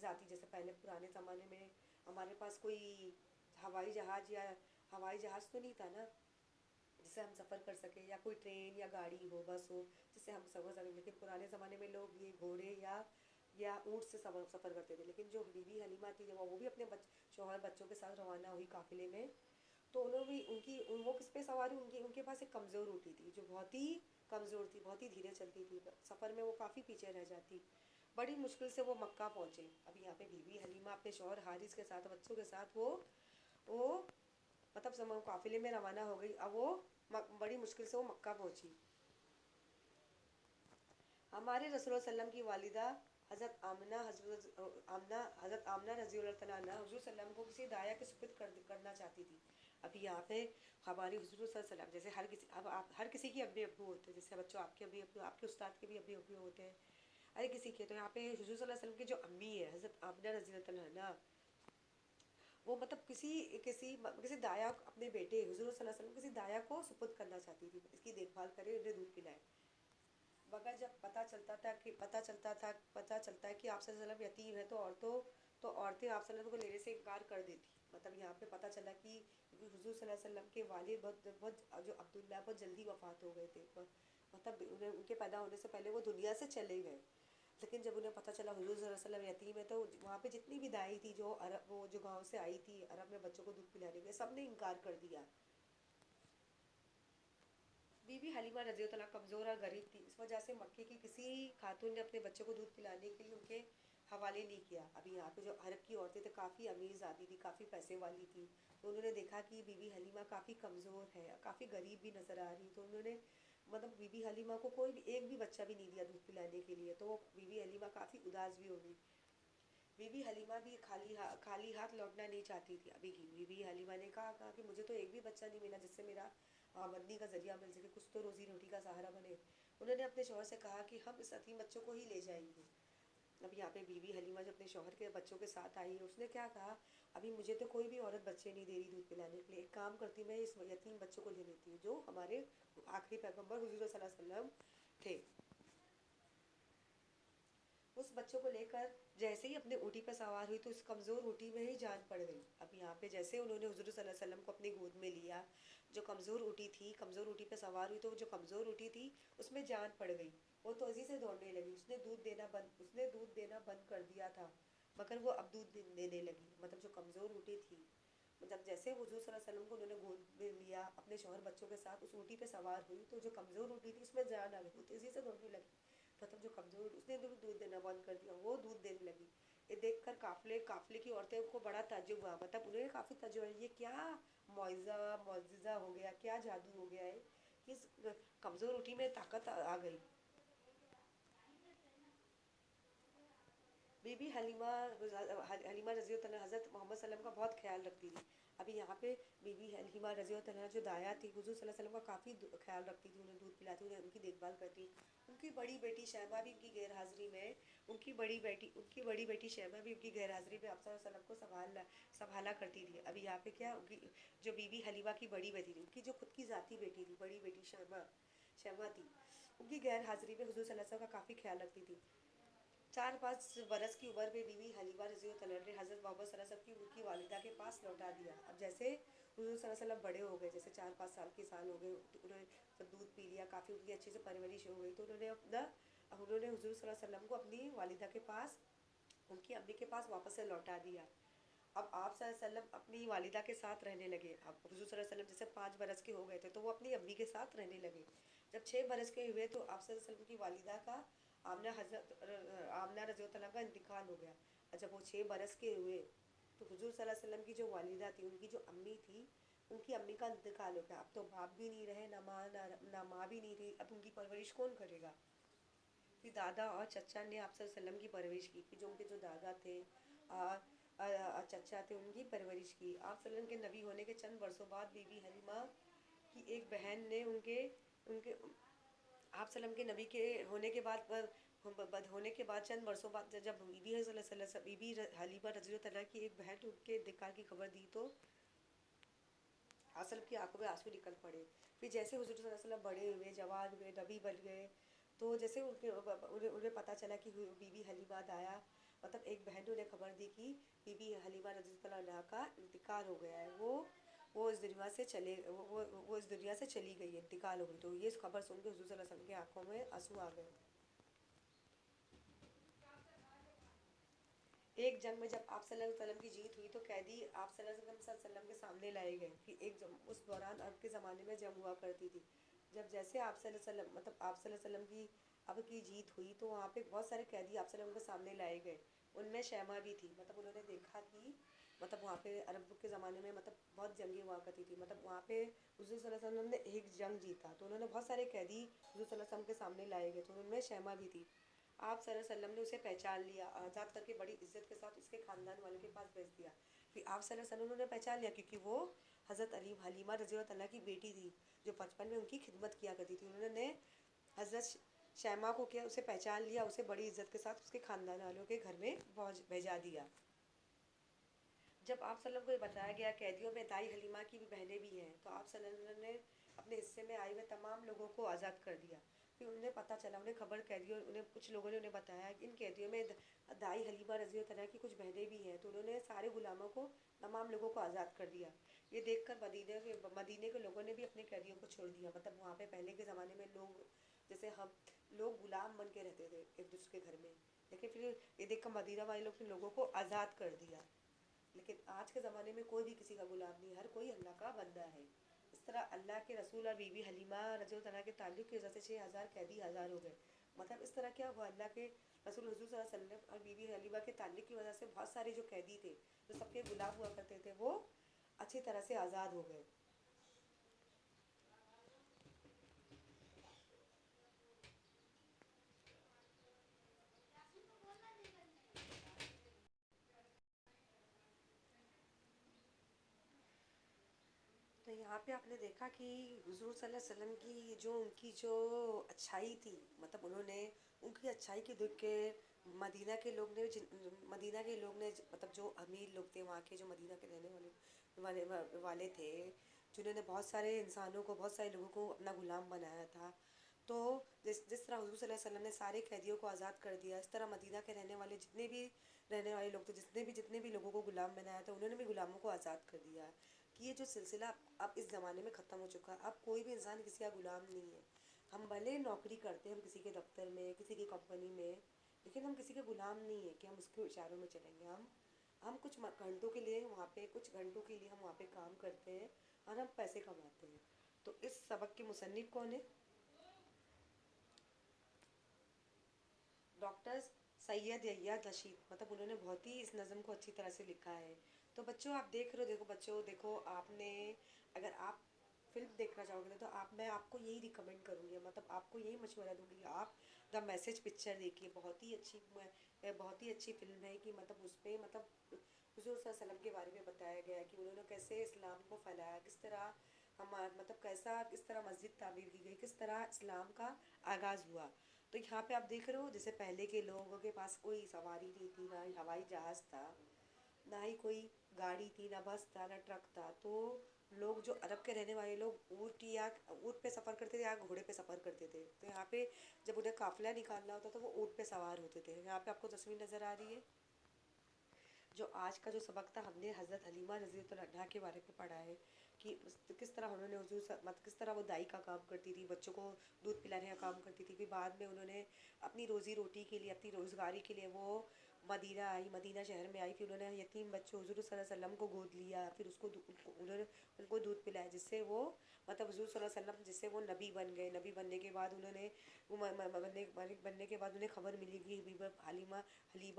ذاتی، جیسے پہلے پرانے زمانے میں ہمارے پاس کوئی ہوائی جہاز یا ہوائی جہاز تو نہیں تھا نا جس سے ہم سفر کر سکیں، یا کوئی ٹرین یا گاڑی ہو، بس ہو جس سے ہم سفر کر سکیں، لیکن پرانے زمانے میں لوگ یہ گھوڑے یا اونٹ سے سفر کرتے تھے. لیکن جو بی بی حلیمہ تھی جب وہ بھی اپنے شوہر بچوں کے ساتھ روانہ ہوئی قافلے میں، تو انہوں بھی وہ کس پہ سواری، ان کے پاس ایک کمزور اونٹی تھی جو بہت ہی کمزور تھی، بہت ہی دھیرے چلتی تھی، سفر میں وہ کافی پیچھے رہ جاتی. بڑی مشکل سے وہ مکہ پہنچے. اب یہاں پہ بی بی حلیمہ اپنے شوہر حارث کے ساتھ بچوں کے ساتھ وہ مطلب قافلے میں روانہ ہو گئی. اب وہ بڑی مشکل سے وہ مکہ پہنچی. ہمارے رسول اللہ علیہ وسلم کی والدہ حضرت آمنہ رضی اللہ تعالیٰ عنہ حضور صلی اللہ علیہ وسلم کو کسی داعیہ کے سپرد کرنا چاہتی تھی. ابھی یہاں پہ ہماری حضور صلی اللہ علیہ وسلم، جیسے ہر کسی کے اپنے ابو ہوتے ہیں، جیسے بچوں آپ کے ابھی ابو، آپ کے استاد کے بھی ابھی ابو ہوتے ہیں، ہر کسی کے. تو یہاں پہ حضور صلی اللہ علیہ وسلم کے جو امی ہے حضرت آمنہ رضی اللہ تعالیٰ عنہ، وہ مطلب کسی دایا اپنے بیٹے حضور صلی اللہ علیہ وسلم کسی دایا کو سپرد کرنا چاہتی تھی، اس کی دیکھ بھال کرے، انہیں دودھ پلائے. مگر جب پتہ چلتا ہے کہ آپ صلی اللہ علیہ وسلم یتیم ہے، تو عورتیں آپ صلی اللہ علیہ وسلم کو لینے سے انکار کر دیتی. مطلب یہاں پہ پتہ چلا کہ حضور صلی اللہ علیہ وسلم کے والد بہت جو عبداللہ بہت جلدی وفات ہو گئے تھے. مطلب ان کے پیدا ہونے سے پہلے وہ دنیا سے چلے گئے. لیکن جب انہیں پتہ چلا حضور صلی اللہ علیہ وسلم یتیم ہے، تو وہاں پہ جتنی بھی دائی تھی وہ جو گاؤں سے آئی تھی عرب میں بچوں کو دودھ پلانے کے، سب نے انکار کر دیا. بی بی حلیمہ رضی اللہ عنہا کمزور اور غریب تھی، اس وجہ سے مکے کی کسی خاتون نے اپنے بچوں کو دودھ پلانے کے لیے ان کے حوالے نہیں کیا. ابھی یہاں پہ جو عرب کی عورتیں تھیں کافی امیر ذاتی تھی، کافی پیسے والی تھی، تو انہوں نے دیکھا کہ بی بی حلیمہ کافی کمزور ہے، کافی غریب بھی نظر آ رہی، تو انہوں نے مطلب بی بی حلیمہ کو کوئی بھی ایک بھی بچہ بھی نہیں دیا دودھ پلانے کے لیے. تو وہ بی بی حلیمہ کافی اداس بھی ہو گئی. بی بی حلیمہ بھی خالی ہاتھ لوٹنا نہیں چاہتی تھی. ابھی کی بی بی حلیمہ نے کہا کہ مجھے تو ایک بھی بچہ نہیں ملا جس سے میرا آمدنی کا ذریعہ مل سکے، کچھ تو روزی روٹی کا سہارا بنے. انہوں نے اپنے شوہر سے کہا کہ ہم اس یتیم بچوں کو ہی لے جائیں گے. اب یہاں پہ بی بی حلیمہ جو اپنے شوہر کے بچوں کے ساتھ آئی ہے، اس نے کیا کہا، ابھی مجھے تو کوئی بھی عورت بچے نہیں دے رہی دودھ پلانے کے لیے، ایک کام کرتی ہوں، میں اس یتیم بچوں کو لے لیتی ہوں جو ہمارے آخری پیغمبر حضور صلی اللہ علیہ وسلم تھے. اس بچوں کو لے کر جیسے ہی اپنے اونٹی پر سوار ہوئی تو اس کمزور اونٹی میں ہی جان پڑ گئی. اب یہاں پہ جیسے انہوں نے حضور صلی اللہ علیہ وسلم کو اپنی گود میں لیا، جو کمزور اونٹی پہ سوار ہوئی، تو وہ جو کمزور اونٹی تھی اس میں جان پڑ گئی. وہ تو اسی سے دوڑنے لگی. اس نے دودھ دینا بند کر دیا تھا، مگر وہ اب دودھ دینے لگی. مطلب جو کمزور اونٹی تھی، مطلب جیسے حضور صلی اللہ علیہ وسلم کو انہوں نے گود میں لیا، اپنے شوہر بچوں کے ساتھ اس اونٹی پہ سوار ہوئی، تو جو کمزور اونٹی تھی اس میں جان آ گئی، وہ تیزی سے دوڑنے لگی. مطلب جو کمزور، اس نے دودھ دینا بند کر دیا، وہ دودھ دینے لگی. یہ دیکھ کر قافلے کی عورتیں کو بڑا تعجب ہوا. مطلب انہیں کافی تعجب ہے، یہ کیا معجزہ ہو گیا، کیا جادو ہو گیا ہے کہ اس کمزور اونٹی میں طاقت آ گئی. بی بی حلیمہ رضی اللہ عنہا حضرت محمد صلی اللہ علیہ وسلم کا بہت خیال رکھتی تھی. ابھی یہاں پہ بی بی حلیمہ رضی اللہ عنہا جو دایا تھی حضور صلی اللہ علیہ وسلم کا کافی خیال رکھتی تھی، انہیں دودھ پلاتی، انہیں ان کی دیکھ بھال کرتی. ان کی بڑی بیٹی شیبہ بھی ان کی غیر حاضری میں شیبہ بھی ان کی غیر حاضری میں آپ صلی اللہ علیہ وسلم کو سنبھالا کرتی تھی. ابھی یہاں پہ کیا، جو بی بی حلیمہ کی بڑی بیٹی تھی، ان کی جو خود کی ذاتی بیٹی تھی، بڑی بیٹی شیبہ تھی، ان کی غیر حاضری میں حضور صلی اللہ علیہ وسلم کا کافی خیال رکھتی تھی. 4-5 برس کی عمر میں بی بی حلیمہ رضی اللہ عنہا نے حضرت محمد صلی اللہ علیہ وسلم کی ان کی والدہ کے پاس لوٹا دیا. اب جیسے حضور صلی اللہ علیہ وسلم بڑے ہو گئے، جیسے 4-5 سال کے سال ہو گئے، انہوں نے جب دودھ پی لیا، کافی ان کی اچھے سے پرورش ہو گئی، تو انہوں نے حضور صلی اللہ علیہ وسلم کو اپنی والدہ کے پاس، ان کی امی کے پاس واپس سے لوٹا دیا. اب آپ صلی اللہ علیہ وسلم اپنی والدہ کے ساتھ رہنے لگے. اب حضور صلی اللہ علیہ وسلم جیسے 5 برس کے ہو گئے تھے، تو وہ اپنی امی کے ساتھ رہنے لگے. جب 6 برس کے ہوئے تو آپ صلی اللہ علیہ وسلم کی والدہ کا آمنہ رضی اللہ عنہا کا انتقال ہو گیا. اور جب وہ 6 برس کے ہوئے تو حضور صلی اللہ علیہ وسلم کی جو والدہ تھی، ان کی جو امی تھی، ان کی امی کا انتقال ہو گیا. اب تو باپ بھی نہیں رہے، نہ ماں بھی نہیں رہی. اب ان کی پرورش کون کرے گا؟ پھر دادا اور چچا نے آپ صلی اللہ علیہ وسلم کی پرورش کی. پھر جو ان کے جو دادا تھے اور چچا تھے، ان کی پرورش کی. آپ صلی اللہ علیہ وسلم کے نبی ہونے کے چند برسوں بعد بی بی حلیمہ کی ایک بہن نے ان کے آپ صلی اللہ علیہ وسلم کے نبی کے ہونے کے بعد چند برسوں بعد جب بی بی حلیمہ رضی اللہ عنہا کی ایک بہن ان کے انتقال کی خبر دی، تو اصل کی آنکھوں میں آنسو نکل پڑے. پھر جیسے حضور صلی اللہ علیہ وسلم بڑے ہوئے، جوان ہوئے، نبی بن گئے، تو جیسے انہیں پتہ چلا کہ بی بی حلیمہ دایا مطلب ایک بہن نے انہیں خبر دی کہ بی بی حلیمہ رضی اللہ عنہا کا انتقال ہو گیا ہے، وہ اس دنیا سے چلے وہ اس دنیا سے چلی گئی ہے، انتقال ہو گئی. تو یہ خبر سن کے حضور صلی اللہ علیہ وسلم کی آنکھوں میں آنسو آ گئے. ایک جنگ میں جب آپ صلی اللہ علیہ وسلم کی جیت ہوئی تو قیدی آپ صلی اللہ علیہ وسلم کے سامنے لائے گئے کہ اس دوران عرب کے زمانے میں جنگ ہوا کرتی تھی. جب جیسے آپ صلی اللہ علیہ وسلم مطلب آپ صلی اللہ علیہ وسلم کی اب کی جیت ہوئی تو وہاں پہ بہت سارے قیدی آپ صلی اللہ علیہ وسلم کے سامنے لائے گئے. ان میں شیمہ بھی تھی. مطلب انہوں نے دیکھا کہ مطلب وہاں پہ عرب کے زمانے میں مطلب بہت جنگیں ہوا کرتی تھی. مطلب وہاں پہ حضور صلی اللہ علیہ وسلم نے ایک جنگ جیتا تو انہوں نے بہت سارے قیدی حضور صلی اللہ علیہ وسلم کے سامنے لائے گئے تو ان میں شیمہ بھی تھی. آپ صلی اللہ علیہ وسلم نے اسے پہچان لیا، آزاد کر کے بڑی عزت کے ساتھ اس کے خاندان والوں کے پاس بھیج دیا. پھر آپ صلی اللہ علیہ وسلم نے پہچان لیا کیونکہ وہ حضرت حلیمہ رضی اللہ عنہا کی بیٹی تھی جو بچپن میں ان کی خدمت کیا کرتی تھی. انہوں نے حضرت شیمہ کو کیا اسے پہچان لیا، اسے بڑی عزت کے ساتھ اس کے خاندان والوں کے گھر میں بھیجا دیا. جب آپ صلی اللہ علیہ وسلم کو یہ بتایا گیا قیدیوں میں دائی حلیمہ کی بھی بہنیں بھی ہیں تو آپ صلی اللہ علیہ وسلم نے اپنے حصے میں آئے ہوئے تمام لوگوں کو آزاد کر دیا. پھر انہیں پتہ چلا، انہیں خبر قیدیوں انہیں کچھ لوگوں نے انہیں بتایا کہ ان قیدیوں میں دائی حلیمہ رضی اللہ عنہا کی کچھ بہنیں بھی ہیں تو انہوں نے سارے غلاموں کو تمام لوگوں کو آزاد کر دیا. یہ دیکھ کر مدینے کے لوگوں نے بھی اپنے قیدیوں کو چھوڑ دیا. مطلب وہاں پہ پہلے کے زمانے میں لوگ جیسے ہم لوگ غلام بن کے رہتے تھے ایک دوسرے کے گھر میں، لیکن پھر یہ دیکھ کر مدینہ والے لوگ نے لوگوں کو آزاد کر دیا. لیکن آج کے زمانے میں کوئی بھی کسی کا غلام نہیں، ہر کوئی اللہ کا بندہ ہے. اس طرح اللہ کے رسول اور بی بی حلیمہ رضی اللہ عنہا کے تعلق کی وجہ سے 6,000 قیدی آزاد ہو گئے. مطلب اس طرح کیا ہوا، اللہ کے رسول حضور صلی اللہ علیہ وسلم اور بی بی حلیمہ کے تعلق کی وجہ سے بہت سارے جو قیدی تھے جو سب کے غلام ہوا کرتے تھے وہ اچھی طرح سے آزاد ہو گئے. تو یہاں پہ آپ نے دیکھا کہ حضور صلی اللہ علیہ وسلم کی ان کی جو اچھائی تھی، مطلب انہوں نے ان کی اچھائی کی دیکھ کے مدینہ کے لوگ نے مطلب جو امیر لوگ تھے وہاں کے، جو مدینہ کے رہنے والے تھے، جنہوں نے بہت سارے انسانوں کو بہت سارے لوگوں کو اپنا غلام بنایا تھا. تو جس طرح حضور صلی اللہ علیہ وسلم نے سارے قیدیوں کو آزاد کر دیا، اس طرح مدینہ کے رہنے والے جتنے بھی رہنے والے لوگ تھے، جتنے بھی لوگوں کو غلام بنایا تھا انہوں نے بھی غلاموں کو آزاد کر دیا. کہ یہ جو سلسلہ اب اس زمانے میں ختم ہو چکا ہے. اب کوئی بھی انسان کسی کا غلام نہیں ہے. ہم بھلے نوکری کرتے ہیں، ہم کسی کے دفتر میں، کسی کی کمپنی میں، لیکن ہم کسی کے غلام نہیں ہیں کہ ہم اس کے اشاروں میں چلیں گے. ہم کچھ گھنٹوں کے لیے وہاں پہ ہم وہاں پہ کام کرتے ہیں اور ہم پیسے کماتے ہیں. تو اس سبق کے مصنف کون ہیں؟ ڈاکٹر سید یحییٰ رشید. مطلب انہوں نے بہت ہی اس نظم کو اچھی طرح سے لکھا ہے. تو بچوں آپ دیکھ رہے ہو، دیکھو بچوں، دیکھو آپ نے اگر آپ فلم دیکھنا چاہو گے تو میں آپ کو یہی ریکمینڈ کروں گی، مطلب آپ کو یہی مشورہ دوں گی کہ آپ دا میسج پکچر دیکھیے. بہت ہی اچھی فلم ہے کہ مطلب اس پہ مطلب حضور صلی اللہ علیہ وسلم کے بارے میں بتایا گیا ہے کہ انہوں نے کیسے اسلام کو پھیلایا، کس طرح مطلب کس طرح مسجد تعمیر کی گئی، کس طرح اسلام کا آغاز ہوا. تو یہاں پہ آپ دیکھ رہے ہو جیسے پہلے کے لوگوں کے پاس کوئی سواری نہیں تھی، نہ ہی ہوائی جہاز تھا، نہ ہی کوئی گاڑی تھی، نہ بس تھا، نہ ٹرک تھا. تو لوگ جو عرب کے رہنے والے لوگ اونٹ پہ سفر کرتے تھے یا گھوڑے پہ سفر کرتے تھے. تو یہاں پہ جب انہیں قافلہ نکالنا ہوتا تھا وہ اونٹ پہ سوار ہوتے تھے. یہاں پہ آپ کو تصویر نظر آ رہی ہے. جو آج کا جو سبق تھا ہم نے حضرت حلیمہ رضی اللہ عنہا کے بارے میں پڑھا ہے کہ کس طرح انہوں نے کس طرح وہ دائی کا کام کرتی تھی، بچوں کو دودھ پلانے کا کام کرتی تھی. پھر بعد میں انہوں نے اپنی روزی روٹی کے لیے، اپنی روزگاری کے لیے وہ مدینہ آئی، مدینہ شہر میں آئی. پھر انہوں نے یتیم بچوں حضور صلی اللہ علیہ وسلم کو گود لیا، پھر انہوں نے ان کو دودھ پلایا جس سے وہ مطلب حضور صلی اللہ علیہ وسلم جس سے وہ نبی بن گئے. نبی بننے کے بعد انہیں خبر ملی کہ حلیمہ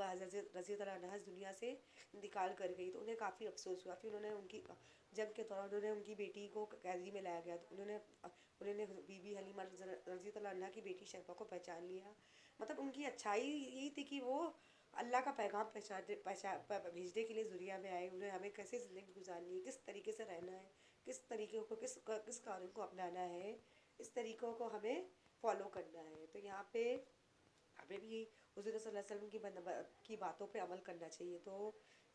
حضرت رضی اللہ عنہا اس دنیا سے انتقال کر گئی. تو انہیں کافی افسوس ہوا. پھر انہوں نے ان کی جنگ کے دوران انہوں نے ان کی بیٹی کو قیدی میں لایا گیا تو انہوں نے بی بی حلیمہ رضی اللہ عنہا کی بیٹی شیبہ کو پہچان لیا. مطلب ان کی اچھائی یہی تھی کہ وہ اللہ کا پیغام بھیجنے کے لیے دنیا میں آئے. انہیں ہمیں کیسے زندگی گزارنی ہے، کس طریقے سے رہنا ہے، کس طریقے کو کس قانون کو اپنانا ہے، اس طریقوں کو ہمیں فالو کرنا ہے. تو یہاں پہ ہمیں بھی حضور صلی اللہ علیہ وسلم کی باتوں پہ عمل کرنا چاہیے. تو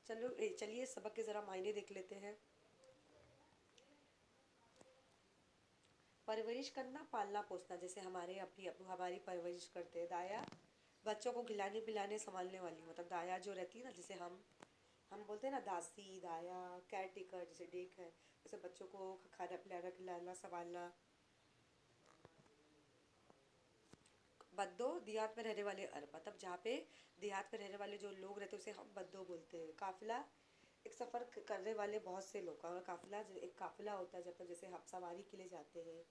چلیے سبق کے ذرا معنی دیکھ لیتے ہیں. پرورش کرنا، پالنا پوسنا، جیسے ہمارے اپنی ابو ہماری پرورش کرتے ہیں. دایا بچوں کو کھلانے پلانے سنبھالنے والی، مطلب دایا جو رہتی ہے نا، جسے ہم بولتے ہیں نا داسی، دایا، کیئر ٹیکر، جیسے ڈیک ہے، جیسے بچوں کو کھانا پلانا کھلانا سنبھالنا. بدو دیہات میں رہنے والے مطلب جہاں پہ دیہات میں رہنے والے جو لوگ رہتے ہیں اسے ہم بدو بولتے ہیں. قافلہ، ایک سفر کرنے والے بہت سے لوگ کا قافلہ، ایک قافلہ ہوتا ہے جب تک جیسے ہم سواری کے لیے جاتے ہیں.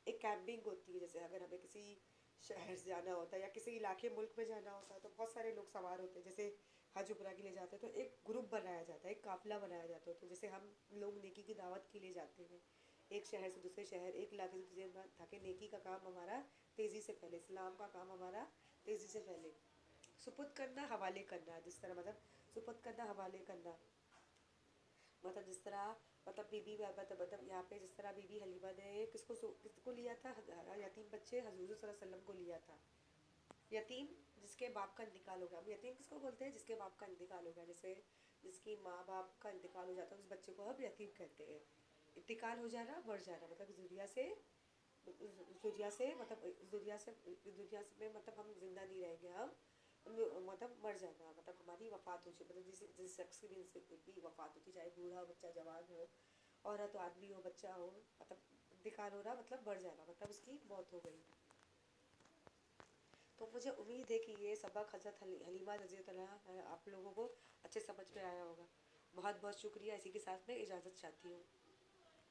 ایک کیمپنگ ہوتی ہے، جیسے اگر ہمیں کسی شہر سے جانا ہوتا ہے یا کسی علاقے ملک میں جانا ہوتا ہے تو بہت سارے لوگ سوار ہوتے ہیں. جیسے حج عمرہ کے لیے جاتے ہیں تو ایک گروپ بنایا جاتا ہے، ایک قافلہ بنایا جاتا ہے. تو جیسے ہم لوگ نیکی کی دعوت کے لیے جاتے ہیں ایک شہر سے دوسرے شہر، ایک علاقے سے دوسرے علاقے، تاکہ نیکی کا کام ہمارا تیزی سے پھیلے، اسلام کا کام ہمارا تیزی سے پھیلے. سپرد کرنا، حوالے کرنا، جس طرح مطلب سپرد کرنا، حوالے کرنا، مطلب جس طرح مطلب بی بی مطلب یہاں پہ جس طرح بی بی حلیمہ نے کس کو لیا تھا، یتیم بچے حضور صلی اللہ علیہ وسلم کو لیا تھا. یتیم جس کے باپ کا انتقال ہو گیا. اب یتیم کس کو بولتے ہیں؟ جس کے باپ کا انتقال ہو گیا. جیسے جس کی ماں باپ کا انتقال ہو جاتا ہے اس بچے کو ہم یتیم کہتے ہیں. انتقال ہو جانا، مر جانا، مطلب دنیا میں مطلب ہم زندہ نہیں رہیں گے، ہم مطلب مر جانا، مطلب ہماری وفات ہو چکی، مطلب جس شخص کی بھی وفات ہوتی، چاہے بوڑھا ہو، بچہ، جوان ہو، عورت ہو، آدمی ہو، بچہ ہو، مطلب انتقال ہو رہا مطلب مر جانا، مطلب اس کی موت ہو گئی. تو مجھے امید ہے کہ یہ سبق حضرت حلیمہ رضی اللہ عنہا آپ لوگوں کو اچھے سمجھ میں آیا ہوگا. بہت بہت شکریہ. اسی کے ساتھ میں اجازت چاہتی ہوں.